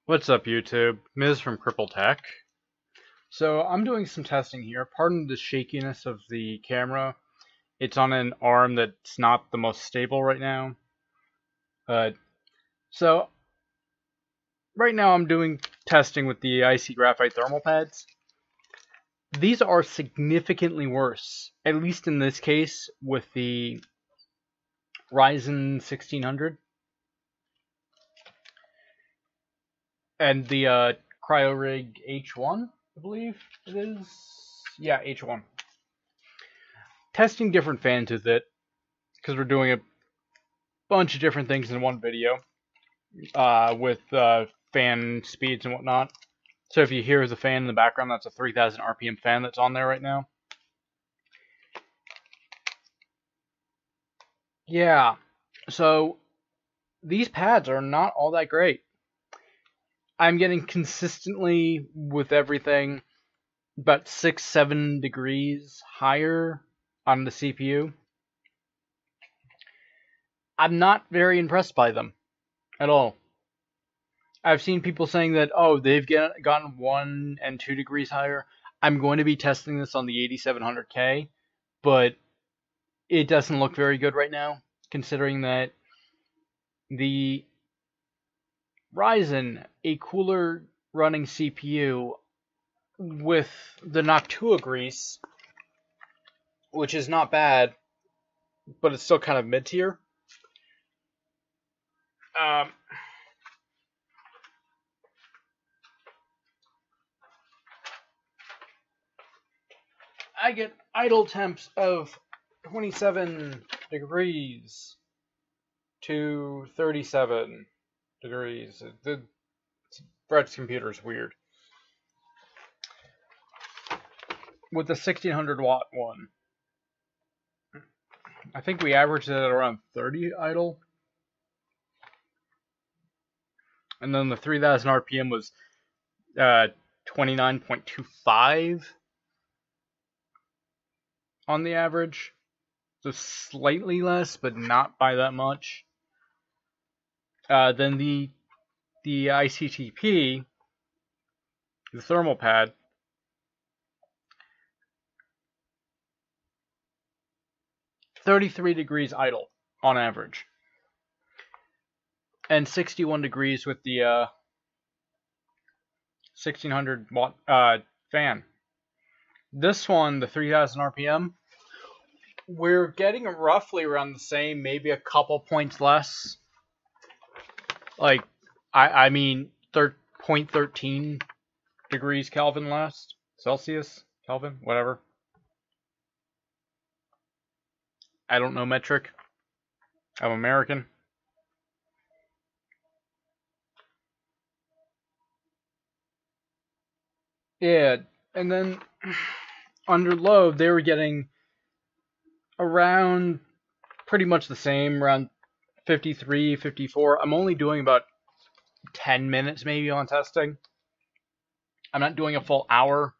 What's up, YouTube? Miz from Crippletech. So I'm doing some testing here. Pardon the shakiness of the camera. It's on an arm that's not the most stable right now. So right now I'm doing testing with the icy graphite thermal pads. These are significantly worse, at least in this case, with the Ryzen 1600 and the CryoRig H1, I believe it is. Yeah, H1. Testing different fans with it, because we're doing a bunch of different things in one video, with fan speeds and whatnot. So if you hear the fan in the background, that's a 3000 RPM fan that's on there right now. Yeah, so these pads are not all that great. I'm getting consistently with everything about 6-7 degrees higher on the CPU. I'm not very impressed by them at all. I've seen people saying that, oh, they've gotten 1 and 2 degrees higher. I'm going to be testing this on the 8700K, but it doesn't look very good right now, considering that the Ryzen, a cooler running CPU with the Noctua grease, which is not bad, but it's still kind of mid-tier. I get idle temps of 27 degrees to 37 degrees. Brett's computer is weird. With the 1600 watt one, I think we averaged it at around 30 idle. And then the 3000 RPM was 29.25 on the average. So slightly less, but not by that much. Then the ICTP, the thermal pad, -33 idle on average, and 61 degrees with the 1600 watt fan. This one, the 3000 RPM, we're getting roughly around the same, maybe a couple points less. Like, I mean, 0.13 degrees Kelvin less. Celsius? Kelvin? Whatever. I don't know metric. I'm American. Yeah, and then under load, they were getting around pretty much the same, around 53, 54. I'm only doing about 10 minutes maybe on testing. I'm not doing a full hour.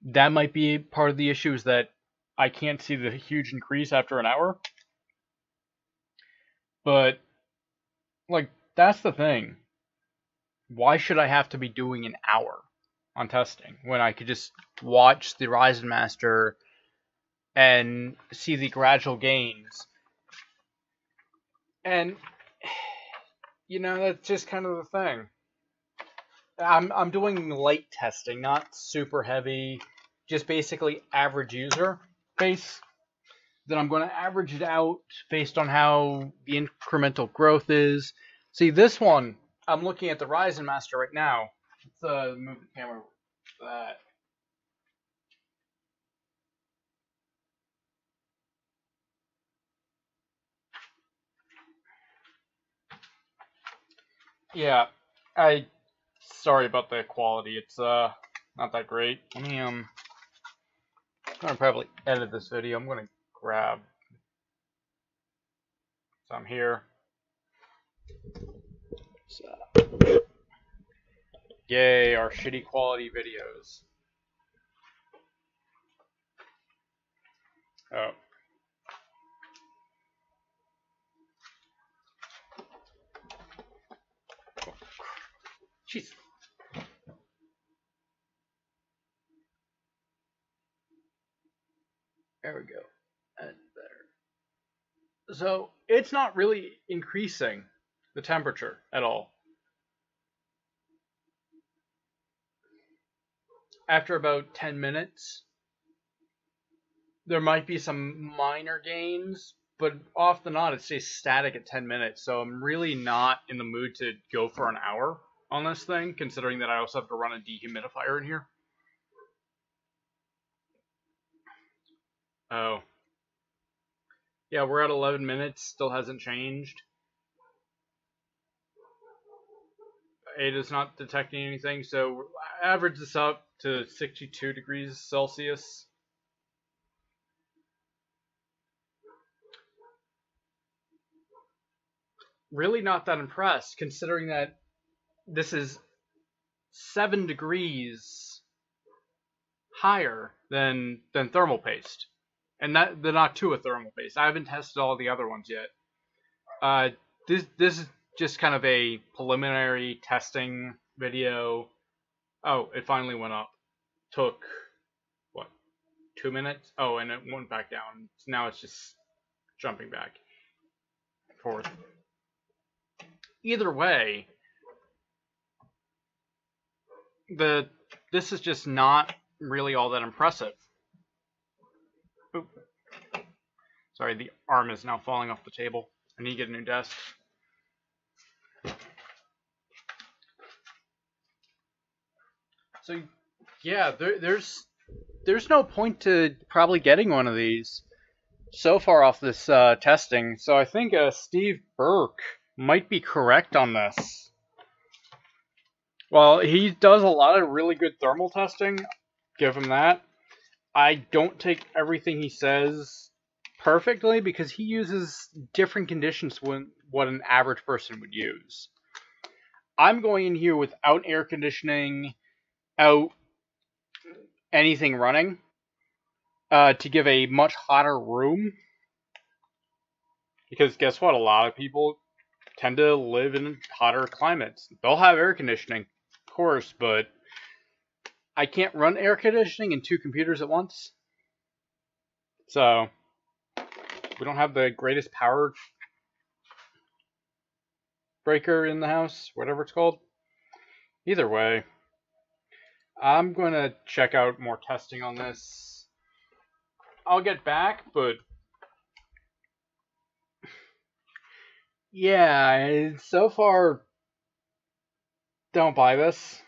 That might be part of the issue, is that I can't see the huge increase after an hour. But, like, that's the thing. Why should I have to be doing an hour on testing when I could just watch the Ryzen Master and see the gradual gains? And, you know, that's just kind of the thing. I'm doing light testing, not super heavy, just basically average user base. Then I'm going to average it out based on how the incremental growth is. See, this one, I'm looking at the Ryzen Master right now. Let's move the camera for that. Yeah, sorry about the quality. It's not that great. Let me I'm gonna probably edit this video. I'm gonna grab some here. So, yay, our shitty quality videos. Oh. Jeez. There we go. That's better. So it's not really increasing the temperature at all. After about 10 minutes, there might be some minor gains, but off the not, it stays static at 10 minutes. So I'm really not in the mood to go for an hour on this thing, considering that I also have to run a dehumidifier in here. Oh. Yeah, we're at 11 minutes, still hasn't changed. It is not detecting anything, so average this up to 62 degrees Celsius. Really not that impressed, considering that this is 7 degrees higher than thermal paste. And that the Noctua thermal paste. I haven't tested all the other ones yet. This is just kind of a preliminary testing video. Oh, it finally went up. Took, what, 2 minutes? Oh, and it went back down. So now it's just jumping back and forth. Either way, this is just not really all that impressive. Oop. Sorry, the arm is now falling off the table. I need to get a new desk. So, yeah, there's no point to probably getting one of these so far off this testing. So I think Steve Burke might be correct on this. Well, he does a lot of really good thermal testing. Give him that. I don't take everything he says perfectly because he uses different conditions than what an average person would use. I'm going in here without air conditioning, out anything running, to give a much hotter room. Because guess what? A lot of people tend to live in hotter climates. They'll have air conditioning, of course, but I can't run air conditioning in 2 computers at once. So we don't have the greatest power breaker in the house, whatever it's called. Either way, I'm going to check out more testing on this. I'll get back, but yeah, so far, don't buy this.